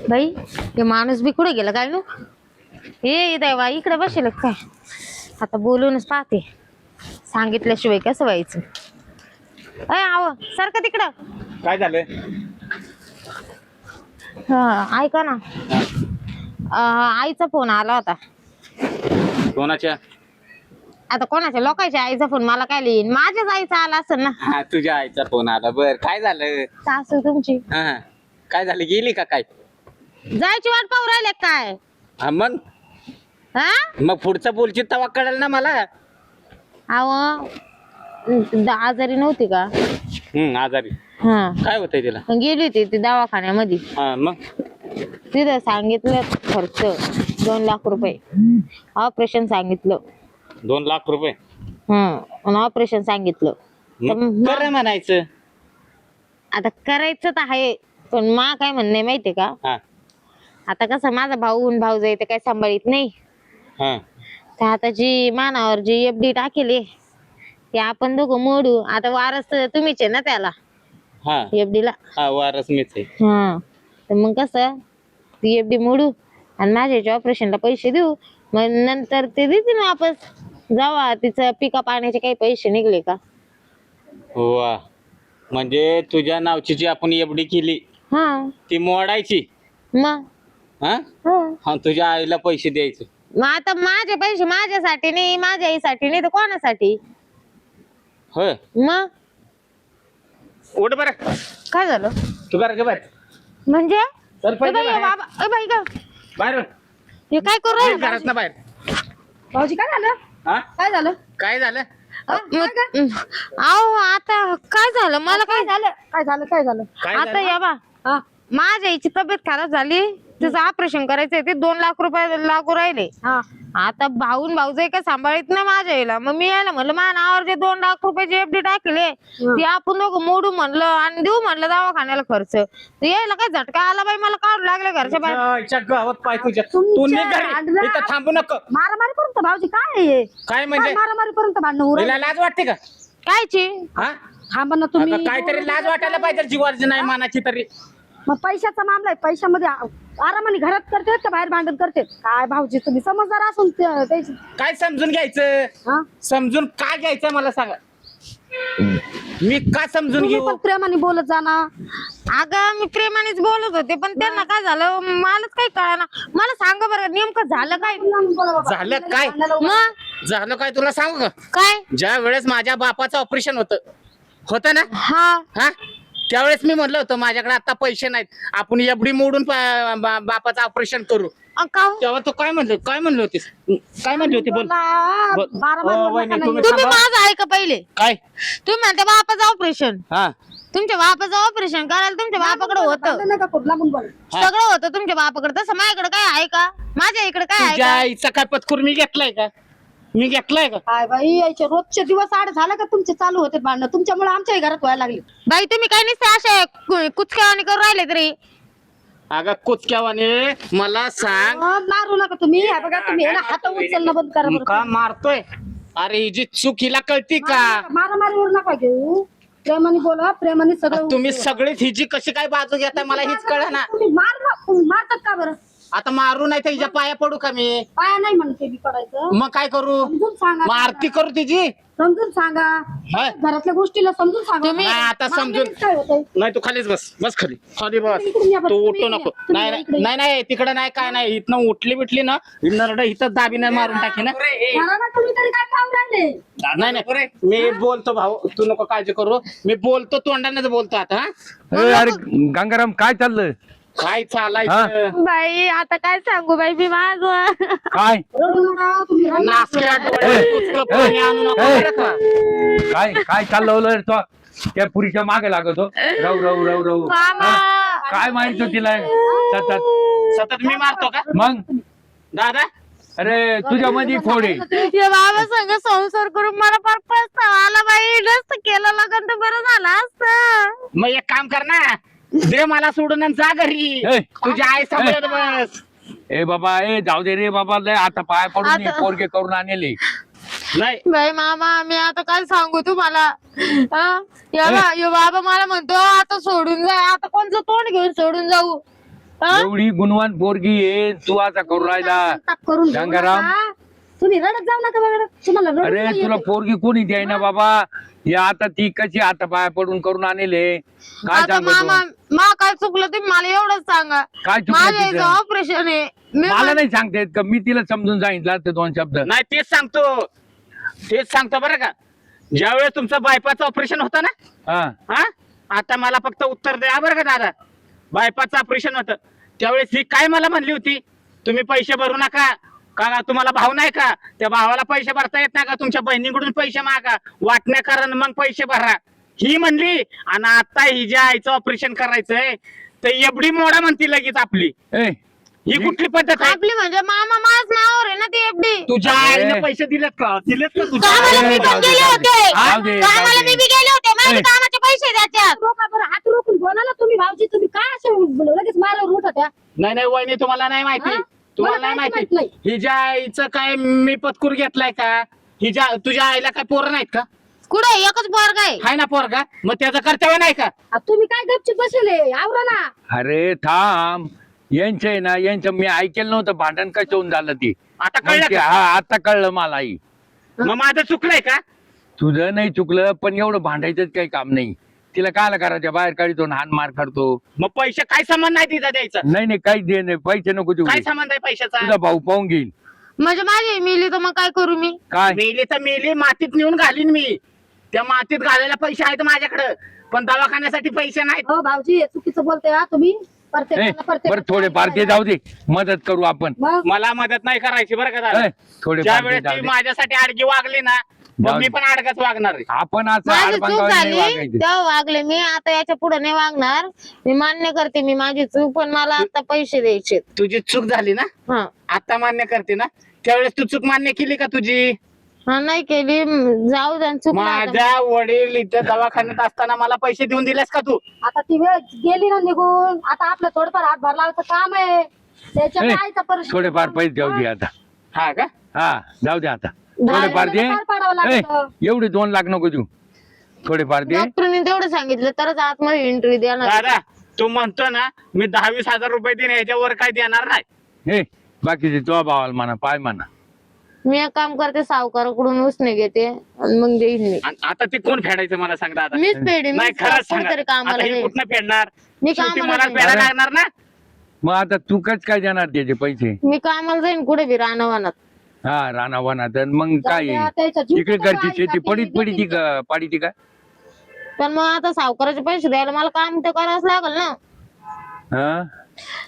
बाई हे माणूस बी कुठे गेला काय नो हे देवा इकडे बसेल काय आता बोलूनच पाहते सांगितल्याशिवाय कसं व्हायचं अय आव सारखं तिकडं काय झालं? ऐका ना आईचा फोन आला होता. कोणाच्या? आता कोणाच्या लोकांच्या आईचा फोन मला काय लिहीन माझ्याच आईचा आला असेल ना. हा तुझ्या आईचा फोन आला. बर काय झालं? सासू तुमची हा काय झालं? गेली का काय? जायची वाट पाहू राहिले काय? हा मग पुढचं बोलची तवा कळेल ना मला. अहो आजारी नव्हती का? आजारी. हा काय होतंय तिला? गेली होती ती दवाखान्यामध्ये. हा मग तिथं सांगितलं खर्च 2 लाख रुपये. ऑपरेशन सांगितलं 2 लाख रुपये. ऑपरेशन सांगितलं बरं म्हणायचं. आता करायचं तर आहे पण मा काय म्हणणे माहितीये का? आता कसं माझा भाऊ जाई ते काय सांभाळीत नाही. तर आता जी मानावर जी एफडी टाकेली ते आपण दोघं मोडू. आता वारस तुम्हीच आहे ना त्याला एफडी ला. वारस मीच आहे. तर मग कसं ती एफडी मोडू आणि माझ्या ऑपरेशनला पैसे देऊ मग नंतर ते देतील वापस जावा तिचं पिका पाण्याचे काही पैसे निघले का. वा म्हणजे तुझ्या नावची जी आपण एफडी केली ती मोडायची मग तुझ्या आईला पैसे द्यायचे. मग आता माझे पैसे माझ्यासाठी नाही माझ्या आईसाठी नाही तर कोणासाठी? होय मग उठ बर. काय झालं? तू कर बाहेर म्हणजे बाहेर हे काय करू राहिले? घरात ना बाहेर. भाऊजी काय झालं? काय झालं? काय झालं? अहो आता काय झालं मला काय झालं? काय झालं? काय झालं? आता या बा माझ्या आईची तब्येत खराब झाली तिचं ऑपरेशन करायचंय ते 2 लाख रुपये लागू राहिले. आता भाऊजाई काय सांभाळीत नाही माझ्या आईला. मग मी यायला म्हणलं माझ्या नावावर जे 2 लाख रुपयाची एफडी टाकले ती आपण दोघं मोडू म्हणलं आणि देऊ म्हणलं दवाखान्याला खर्च. तर यायला काय झटका आला बाई मला काढू लागले घरच्या बाहेर. गावात पाय तुझ्या तू थांबू नको. मारामारी पर्यंत भाऊजी काय काय म्हणजे मारामारी पर्यंत भांडण तिला लाज वाटते का? कायची? थांबा ना तुम्ही. काहीतरी लाज वाटायला पाहिजे जीवाची नाही मानाची तरी. मग पैशाचा मामला आहे. पैशामध्ये आरामाने घरात करते का बाहेर भांडण करते? काय भाऊजी तुम्ही समजदार असून काय समजून घ्यायचं? समजून काय घ्यायचं मला सांगा. मी काय समजून घेऊ? प्रेमाने बोलत जाणार. अगं मी प्रेमानेच बोलत होते पण त्यांना काय झालं मलाच काही कळना. मला सांगा बरं नेमकं झालं काय? झालं काय? मग झालं काय तुला सांगू का? काय? ज्या वेळेस माझ्या बापाचं ऑपरेशन होतं ना हा त्यावेळेस मी म्हणलं होतं माझ्याकडे आता पैसे नाहीत आपण एफडी मोडून बापाचं ऑपरेशन करू. तेव्हा तू काय म्हणलं होतीस? काय म्हणली होती? बोल. तुम्ही माझं ऐका पहिले. काय तुम्ही म्हणता बापाचं ऑपरेशन? तुमच्या बापाचं ऑपरेशन करायला तुमच्या बापाकडे होतं सगळं होतं तुमच्या बापाकडे. तसं माझ्याकडे काय आहे का? माझ्या इकडे काय आहे तुझ्या आईचा काय पत्कूर मी घेतलाय का? काय बाई यायचे रोजचे दिवस आड झाला का तुमचे चालू होते भांडण. तुमच्यामुळे आमच्याही घरात व्हायला लागले. बाई तुम्ही काही नाही अशा कुचक्यावानी करून राहिले तरी. अगं कुचक्यावाने मला सांग. मारू नका तुम्ही. बघा तुम्ही हात उचलणं बंद करा. का मारतोय? अरे ही जी चूक हिला कळती का? मारामारीवर नका घेऊ. प्रेमाने बोला. प्रेमाने सगळं. तुम्ही सगळेच हिची कशी काय बाजू घेताय मला हीच कळ ना. तुम्ही मारतात का बरं? आता मारू नाही तर हिच्या पाया पडू का मी? पाया नाही म्हणते मी पडायचं. मग काय करू? समजून सांगा. मग आरती करू तिची? समजून सांगा. घरातल्या गोष्टीला समजून सांगा. नाही आता समजून नाही. तू खालीच बस खाली बस. तू उठू नको. नाही तिकडे नाही काय नाही. इथनं उठली बिटली ना नरड इथं दाबीने मारून टाकी ना. तुम्ही तरी काय पाहून राहिले? नाही मी बोलतो भाऊ तू नको काळजी करू. मी बोलतो तोंडानेच बोलतो आता. अरे गंगाराम काय चाललंय? काय चालायचं बाई आता काय सांगू बाई मी माझं काय काय काय चाललं तो त्या पुरीच्या मागे लागतो. रव काय माहिती तिला सतत मी मारतो का मग? दादा अरे तुझ्या मध्ये खोडे बाबा संग संसार करून मला फार पस्तावा आला बाई. नसतं केलं लग्न तर बरं झालं असतं. मग एक काम कर ना दे मला सोडून आणि जा घरी. तुझी आई सांभाळत बस. ए बाबा जाऊ दे रे बाबा. लय आता पाय पडून पोरगे करून आणले. नाही बाई मामा मी आता काय सांगू तुम्हाला हा? यो बाबा मला म्हणतो आता सोडून जा, आता कोणचं तोंड घेऊन सोडून जाऊ हा? एवढी गुणवान पोरगी आहे, तू आता करू राहिला. ताप करून घेऊ गंगाराम. नका. तुम्ही रडत जाऊ नका बघा, तुम्हाला रडूच अरे नाही तुला येत. पोरगी कोणी द्याय ना बाबा. या आता ती कशी आता पाया पडून करून आणले, काय आता सांगतो मामा मा काय चुकलं तुम्ही मला एवढंच सांगा. काय चुकलं माझ्या तिचं? याचं ऑपरेशन आहे मी मला नाही सांगता येत का? मी तिला समजून सांगितलं असतं 2 शब्द. नाही तेच सांगतो बरं का. ज्यावेळेस तुमचं बायपाचं ऑपरेशन होतं ना, हा हा आता मला फक्त उत्तर द्या बरं का दादा. बायपाचं ऑपरेशन होतं त्यावेळेस ही काय मला म्हणली होती, तुम्ही पैसे भरू नका का, तुम्हाला भाव नाही का, त्या भावाला पैसे भरता येत नाही का, तुमच्या बहिणीकडून पैसे मागा, वाटण्या कारण मग पैसे भरा, ही म्हणली. आणि आता ही ज्या आईचं ऑपरेशन करायचंय तर एवढी मोडा म्हणती लगेच आपली. ए ही कुठली पद्धत आहे? आपली म्हणजे मामा माझ्याच नावावर आहे ना ती एफडी. तुझ्या अरे. आईने पैसे दिलेत का तुझ्या कामाला मी आईने? पण गेले होते जाऊ दे, जाऊ कामाला दे. मी बी गेले होते माझे ए. कामाचे पैसे द्याच्यात. रोका बरं, हात रोखून बोला ना तुम्ही भाऊजी. तुम्ही काय असे लगेच मारावर उठत्या? नाही वहिनी तुम्हाला नाही माहिती, हा? तुम्हाला मला नाही काहीच माहिती. माहित हिच्या आईचं काय मी पतकूर घेतलाय का? तुझ्या आईला काय पोरं नाहीत का? कुठे एकच पोरगा आहे. हाय ना पोरगा, मग त्याचं कर्तव्य नाही का? आ, तुम्ही काय गपचिप बसले आवरा ना. अरे थांब, यांचं आहे ना, यांचं मी ऐकेलं नव्हतं भांडण कशावून झालं ती. आता मग कळलं ते- का? हा आता कळलं मला. मग माझं चुकलंय का? तुझं नाही चुकलं, पण एवढं भांडायचंच काही काम नाही. तिला कायला करायचं, बाहेर काढतो हान मार करतो. मग पैसे काय संबंध नाही तिचा द्यायचा? नाही काहीच दे नाही, पैसे नको देऊ. काय संबंध आहे पैशाचा? तुझा भाऊ पाहून घेईल. म्हणजे माझी मिली तर मग काय करू मी. काय मेली तर मेली, मातीत नेऊन घालीन मी. त्या मातीत घालायला पैसे आहेत माझ्याकडे, पण दवाखान्यासाठी पैसे नाहीत. हो भाऊजी, हे चुकीचं बोलते हा तुम्ही. ए, प्रत्येक बरं थोडे फार ते जाऊ दे, मदत करू आपण. मग मला मदत नाही करायची बरं का दादा. ए, थोडे ज्या फार ते वेळेस जाऊ ती दे. माझ्यासाठी आडगी वागली ना, मग जाऊ मी दे. पण आडगाच वागणार आहे. आपण असं माझी चूक आडबांगावर नाही झाली वागायचं. तेव्हा वागले मी, आता याच्या पुढे नाही वागणार. मी मान्य करते मी माझी चूक, पण मला आता पैसे द्यायचे. तुझी चूक झाली ना, हा आता मान्य करते ना, त्यावेळेस तू चूक मान्य केली का तुझी? हा नाही केली, जाऊ द्या चूक माझ्या वडील इथं दवाखान्यात असताना मला पैसे देऊन दिलेस का तू? आता ती वेळ गेली ना निघून. आता आपलं थोडंफार हातभार लावायचं काम आहे. त्याच्या ए, कायचा परिश्रम. थोडेफार पैसे जाऊ दे आता. हा का? हा जाऊ दे आता. थोडेफार दे. पार पाडावं लागतं. एवढे 2 लाख नको देऊ, थोडेफार दे. डॉक्टरने तेवढं सांगितलं तरच आतमध्ये एंट्री देणार. दादा तू म्हणतो ना मी 10-20 हजार रुपये देईन, ह्याच्यावर काय देणार नाही. हे बाकीचे तो भावाला म्हणा, पाय म्हणा. मी एक काम करते, सावकाराकडून उसने घेते आणि मग देईन मी. आणि आता ते कोण फेडायचं मला सांग दादा. मीच पेढी नाही खरंच सांगा, तरी आता कामाला हे जाईन. कुठनं फेडणार? मी शेवटी कामाला मला जाईन. फेडायला अरे. लागणार ना. मग आता तू कच काय देणार त्याचे पैसे? मी कामाला जाईन कुठे बी रानावानात. हा राणा वनात. मग काय जाऊ द्या, त्याच्या जीव तिकडे कुठं घरची आहे शेती का? पडीत ते पडी देतील का पाडी का? पण मग आता सावकाराचे पैसे द्यायला मला काम तर करावंच लागल ना. हा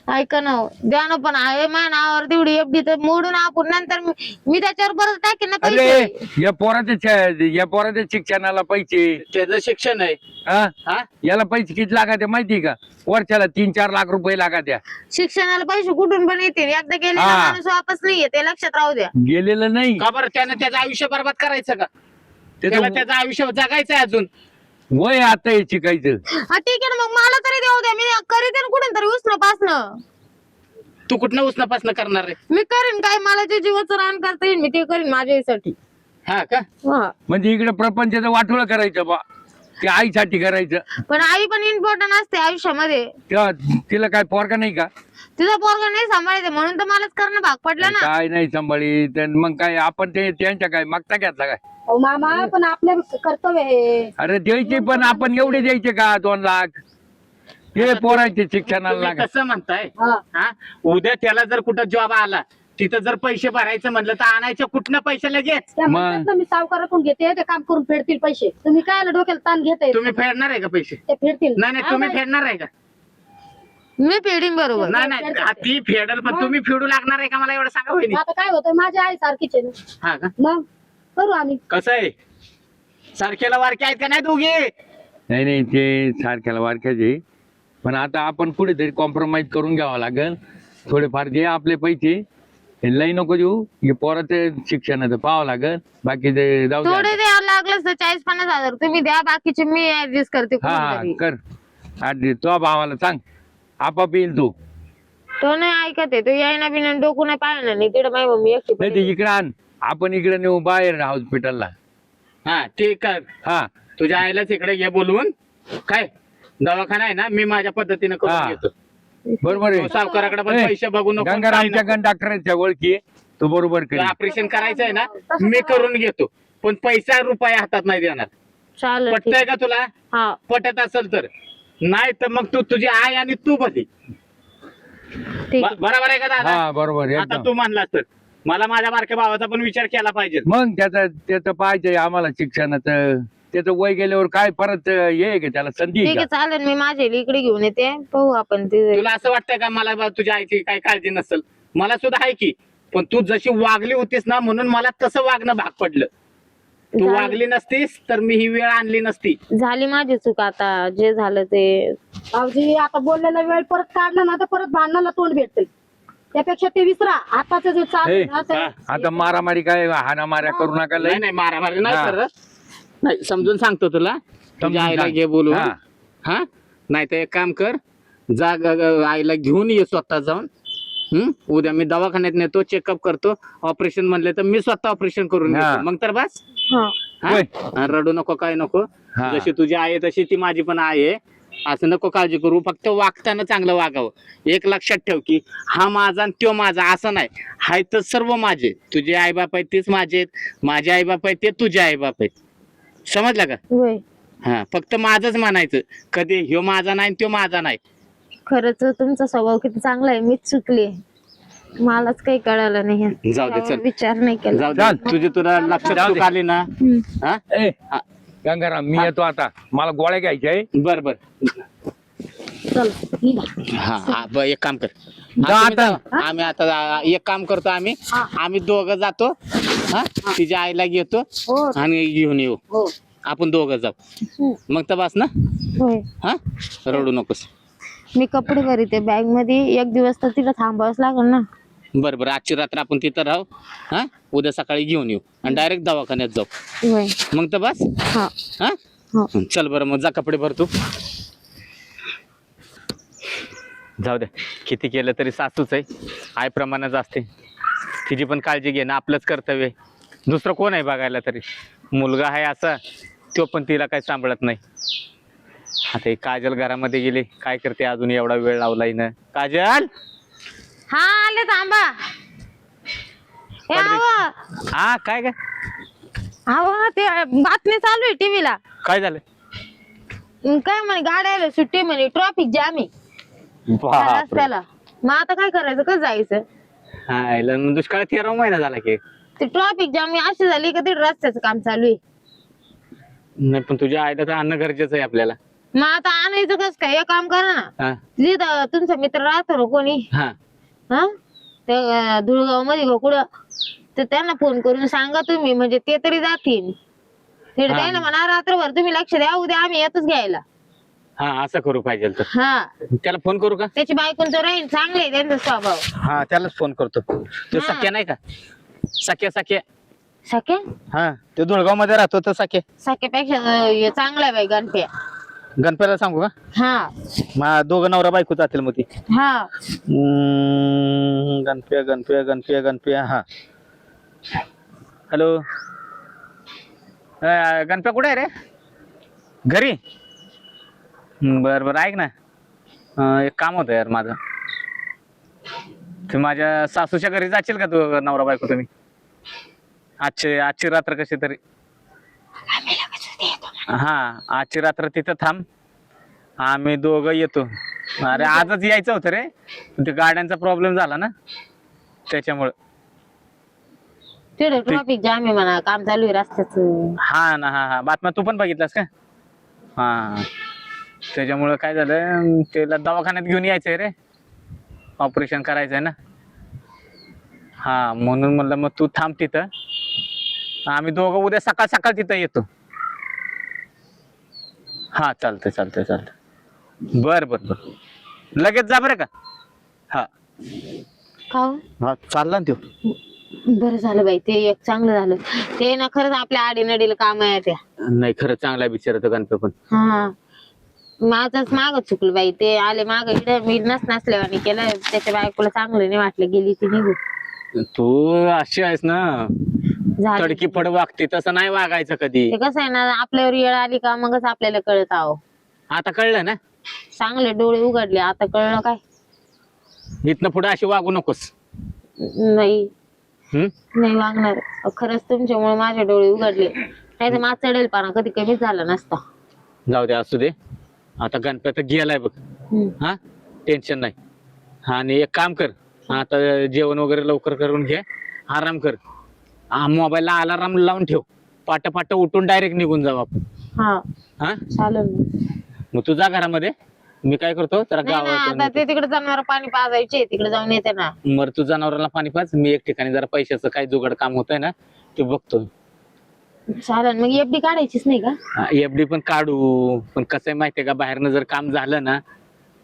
ऐका ना द्या ना, पण आहे माझ्या नावावर तेवढी एफडी तर मोडून आपण नंतर मी त्याच्यावर परत टाकेन ना अरे पैसे. या पोराच्या शिक्षणाला पैसे. त्याचं शिक्षण आहे. हा हा याला पैसे किती लागत माहिती का? वर्षाला 3-4 लाख रुपये लागत. शिक्षणाला पैसे कुठून पण येतील, एकदा गेले हा. माणूस वापस नाही येते, लक्षात राहू द्या. गेलेलं नाही का बरं त्यानं त्याचं आयुष्य बरबाद करायचं का? त्याला त्याचं त्याचं आयुष्य जगायचंय अजून. वय आता हे शिकायचं. हा ठीक आहे ना, मग मला तरी देऊ द्या, मी करीते ना कुठून तरी उसनं पासनं. तू कुठनं उसनापासनं करणार आहे? मी करीन काय, मला जे जीवाचं रान करता येईल मी ते करीन माझ्यासाठी. हा का? हा. म्हणजे इकडे प्रपंचाचं वाटोळं करायचं बा, ते आईसाठी करायचं. पण आई पण इम्पॉर्टंट असते आयुष्यामध्ये. तेव्हा तिला काय पोरका नाही का? तिचा पोरगा नाही सांभाळायचं म्हणून तर मलाच करणं भाग पडलं ना. काय नाही सांभाळी तर मग काय आपण ते त्यांच्या काय मागता घेतला काय? अहो मामा, पण आपलं कर्तव्य आहे. अरे द्यायचे पण आपण एवढे द्यायचे का 2 लाख? हे पोरायचे शिक्षणाला तुम्ही लागा. कसं म्हणताय? हा. हा उद्या त्याला जर कुठं जॉब आला, तिथं जर पैसे भरायचं म्हणलं तर आणायचं कुठनं पैसे लगेच? त्या मग? म्हणतात ना, मी सावकाराकडून घेते, ते काम करून फेडतील पैसे. तुम्ही काय डोक्याला ताण घेताय? तुम्ही फेडणार आहे का पैसे? ते फेडतील. नाही तुम्ही फेडणार आहे का? मी पेडीन बरोबर. नाही हा, ती फेडल पण तुम्ही फेडू लागणार आहे का? मला एवढं सांगा वहिनी. आता काय होतं, माझी आई सारखीच आहे ना. हा का? मग करू आम्ही. कसं आहे, सारखेला वारके आहेत का नाही दोघे? नाही ते सारख्याला वारख्याचे, पण आता आपण कुठेतरी कॉम्प्रोमाइज करून घ्यावं लागेल. थोडेफार दे आपले पैसे, हे लई नको देऊ. हे पोराचं शिक्षणाचं पाहावं लागेल, बाकी ते जाऊ दे थोडे आता. द्यावं लागलं तर 40-50 हजार तुम्ही द्या, बाकीचे मी ऍडजस्ट करते हा कुठून कर. आधी तो भावाला सांग, आपाप येईल तू. तो नाही ऐकत आहे, तो यायना बिना डोकू नाही पाहिलं नाही तिकडे माझी मम्मी एकटी नाही ते पडली. इकडे आण, आपण इकडे नेऊ बाहेर हॉस्पिटलला. हा ठीक आहे. हा तुझ्या आईला तिकडे घे बोलवून. काय दवाखाना आहे ना मी माझ्या पद्धतीने हा. करून घेतो. बरोबर तू आहे. सावकाराकडे पण ए, पैसे बघू नको. गंगारामच्या गण डॉक्टरच्या ओळखी आहे. तो बरोबर करेल. ऑपरेशन करायचं आहे ना मी करून घेतो पण पैसा रुपये हातात नाही देणार. चालेल ठीक. पटतंय का तुला? हा पटत असेल तर. नाही तर मग तू तुझी आई आणि तू बधी. ठीक आहे. बरोबर आहे का दादा? हा बरोबर आहे, आता एकदम. तू मानलास तर मला माझ्या बारक्या भावाचा पण विचार केला पाहिजे. मग त्याचं पाहिजे आम्हाला शिक्षणाचं. त्याचं वय गेल्यावर काय परत हे आहे का त्याला संधी ठीक आहे आहे का? चालेल मी माझ्या इकडे घेऊन येते पाहू आपण ते. तुला असं वाटतंय का मला तुझ्या आईची काही काळजी नसेल? मला सुद्धा आहे की. पण तू जशी वागली होतीस ना म्हणून मला तसं वागणं भाग पडलं. तू झालं. वागली नसतीस तर मी ही वेळ आणली नसती. झाली माझी चूक आता जे झालं ते. भाऊजी आता बोललेला वेळ परत काढला ना तर परत भांडणाला तोंड भेटते. त्यापेक्षा ते विसरा. आताच जे चालू आहे ना ते- हा. आता मारामारी काय हाणामाऱ्या करू नका लय. नाही नाही मारामारी नाही हा. करत. नाही समजून सांगतो तुला. तुझ्या आईला सांग. घे बोलून. हा. हा नाही तर एक काम कर. जा आईला घेऊन ये स्वतः जाऊन. उद्या मी दवाखान्यात नेतो चेकअप करतो. ऑपरेशन म्हणले तर मी स्वतः ऑपरेशन करून हा. घेतो. मग तर बस. हा हा? होय. आणि रडू नको काय नको. हा. जशी तुझी आई आहे तशी ती माझी पण आई आहे. असं नको काळजी करू. फक्त वागताना चांगलं वागावं. एक लक्षात ठेव की हा माझा आणि त्यो माझा असं नाही. हाय तर सर्व माझे. तुझे आई बाप आहेत तेच माझे आहेत. माझे आई बाप आहेत ते तुझे आई बाप आहेत. समजलं का? होय. हा फक्त माझंच म्हणायचं. कधी ह्यो माझा नाही त्यो माझा नाही. खरंच तुमचा स्वभाव किती चांगला आहे. मीच चुकली. मलाच काही कळालं नाही. जाऊ दे, चल. त्यावर विचार नाही केला. जाऊ दे. चाल. तुझी तुला लक्षात जाऊ दे. चूक आली ना. हम्म. हा ए हा. गंगाराम मी येतो आता. मला गोळ्या घ्यायच्या आहे. बर बर. चल निघा. हा एक काम कर. जा हा, तुम्ही आता. जा. आम्ही आता एक काम करतो. आम्ही दोघं जातो. हा तिच्या आईला घेतो हो आणि घेऊन येऊ. हो आपण दोघं जाऊ. हम्म. मग तर बस ना. होय. हा रडू नकोस. मी कपडे भरते बॅग मध्ये. एक दिवस तर तिला थांबावंच लागेल ना. बर बर आजची रात्र आपण तिथं राहू. हा उद्या सकाळी घेऊन येऊ आणि डायरेक्ट दवाखान्यात जाऊ. होय. मग तर बस. हा हा हो. चल बरं मग जा कपडे भर तू. जाऊ दे किती केलं तरी सासूच आहे. आईप्रमाणेच असते. तिची पण काळजी घेणं आपलंच कर्तव्य आहे. दुसरं कोण आहे बघायला तरी. मुलगा आहे असा तो पण तिला काही सांभाळत नाही. आता ही काजल घरामध्ये गेली. काय करते अजून एवढा वेळ लावलाय ना. काजल हा आले थांबा. हे आवा. हा काय काय आवा ते बातमी चालू आहे टीव्हीला. काय झालं? काय म्हणे गाड्याला सुट्टी म्हणे ट्रॉफिक जाम आहे त्या रस्त्याला. मग आता काय करायचं कसं जायचं. हा दुष्काळ 13 महिना झाला की. ते ट्रॉफिक जाम अशी झाली का ते रस्त्याचं काम चालू आहे. नाही पण तुझ्या आईला तर आणणं गरजेचं आहे आपल्याला. मग आता आणायचं कसं काय. एक काम करा ना. हा तिथं तुमचा मित्र राहतो ना कोणी. हा हा त्या धुळगाव मध्ये कुठं तर त्यांना फोन करून सांगा तुम्ही. म्हणजे ते तरी जातील. हा. त्यांना म्हणा रात्रभर तुम्ही लक्ष द्या. उद्या आम्ही येतच घ्यायला. हा असं करू पाहिजे तर. हा त्याला फोन करू का? त्याची बायकोन तो राहील चांगले आहे त्यांचा स्वभाव. हा त्यालाच फोन करतो. तो हा. सख्या नाही का? सख्या सख्या. सख्या हा तो धुळगाव मध्ये राहतो तर सख्या. सख्यापेक्षा हे चांगला आहे बाई गणप्या. गणपतीला सांगू का? हा मग दोघं नवरा बायको जातील मग ती. हा गणप्या गणप्या गणप्या गणप्या. हा हॅलो गणप्या कुठे आहे रे? घरी. बर बर ऐक ना. एक काम होतं यार माझं. ते माझ्या सासूच्या घरी जाशील का तू नवरा बायको तुम्ही? आजची रात्र कशी तरी. हा आजची रात्र तिथं थांब. आम्ही दोघं येतो. अरे आजच यायचं होतं रे. ते गाड्यांचा प्रॉब्लेम झाला ना त्याच्यामुळं. तिथे ट्रॉफिक जाम आहे म्हणा. काम चालू आहे रस्त्याचं. हा ना. हा हा बातम्या तू पण बघितलास का? हा त्याच्यामुळं काय झालं त्याला दवाखान्यात घेऊन यायचंय रे. ऑपरेशन करायचंय ना. हा म्हणून म्हणलं मग तू थांब तिथं. आम्ही दोघं उद्या सकाळ सकाळ तिथं येतो. हा चालतंय चालतंय चालतंय. बर बर बर लगेच जा बरं का. हा का हो? हा चालला ना तो. बरं झालं बाई. ते एक चांगलं झालं. ते ना खरंच आपल्या आडीनडीला काम आहे त्या. नाही खरं चांगला विचारतो गणपती पण. हा माझंच माग चुकलं बाई. ते आले माग इकडे मी नसल्यावानी केलं. त्याच्या बायकोला चांगलं नाही वाटलं. गेली ती निघून. तू अशी आहेस ना झाली. तडकी फड वागते तसं नाही वागायचं कधी. ते कसं आहे ना, आपल्यावर येळ आली का मगच आपल्याला कळत आहो. आता कळलं ना, चांगले डोळे उघडले, आता कळलं काय. इथनं पुढे अशी वागू नकोस. नाही हम्म नाही वागणार. खरंच तुमच्यामुळे माझे डोळे उघडले, नाही तर माझा चढेल पाना कधी कमीच झाला नसता. जाऊ दे, असू दे. आता गणपती गेलाय बघ. हम्म. हा, टेन्शन नाही. आणि एक काम कर, आता जेवण वगैरे लवकर करून घे, आराम कर. मोबाईलला अलार्म लावून ठेव, पाट पाट उठून डायरेक्ट निघून जाऊ आपण. हा हा, चालेल ना. मग तू जा घरामध्ये, मी काय करतो जरा नाही ना, आता गावात. ते तिकडे जनावर पाणी पाजायचे, तिकडे जाऊन येते ना. मग तू जनावरांना पाणी पाच, मी एक ठिकाणी जरा पैशाचं काय जुगाड काम होतंय ना ते बघतो. चालेल. मग एफडी काढायचीच नाही का? एफडी पण काढू, पण कसं आहे माहितीये का, बाहेरनं जर काम झालं ना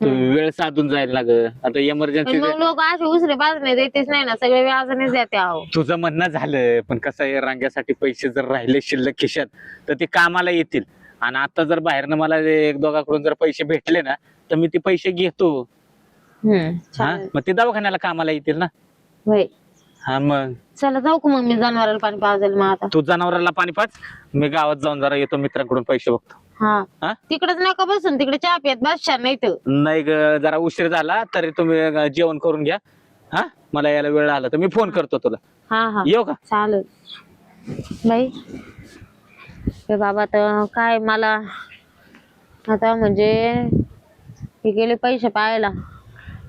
तर वेळ साधून जायला लागत. आता इमर्जन्सी. पण मग लोक असे उसरे बाजणे देतेच नाही ना, सगळे व्याजानेच देते आहो. तुझं म्हणणं झालं, पण कसं आहे, रांग्यासाठी पैसे जर राहिले शिल्लक खिशात तर ते कामाला येतील. आणि आता जर बाहेरनं मला एक दोघांकडून जर पैसे भेटले ना तर मी ते पैसे घेतो. हा, चालेल. मग ते दवाखान्याला कामाला येतील ना. होय. हा, मग चला जाऊ का मग मी जनावराला पाणी पाजायला मग आता. तू जनावराला पाणी पाच, मी गावात जाऊन जरा येतो, मित्रांकडून पैसे बघतो. हा? हा, तिकडेच नका बसून, तिकडे चहा पियत बसशाल नाही तर. नाही ग, जरा उशीर झाला तरी तुम्ही जेवण करून घ्या. हा, मला यायला वेळ आला तर मी फोन करतो तुला. हा हा येऊ का? चालेल. बाई ते बाबा तर काय मला आता म्हणजे हे गेले पैसे पाहायला,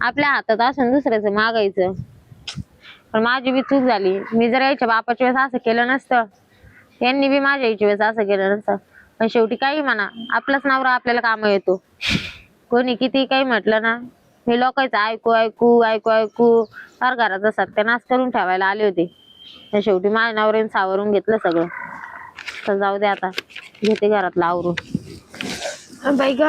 आपल्या हातात असून दुसऱ्याचं मागायचं. पण माझी बी चूक झाली. मी जर यायच्या बापाच्या वेळेस असं केलं नसतं, यांनी बी माझ्या यायच्या वेळेस असं केलं नसतं. पण शेवटी काही म्हणा, आपलाच नवरा आपल्याला काम येतो. कोणी किती काही म्हटलं ना, मी लोकांचं ऐकू ऐकू ऐकू ऐकू फार घराचा सत्यानाश करून ठेवायला आले होते. पण शेवटी माझ्या नवऱ्याने सावरून घेतलं सगळं. तर जाऊ दे, आता घेते घरातलं आवरून. बाई ग.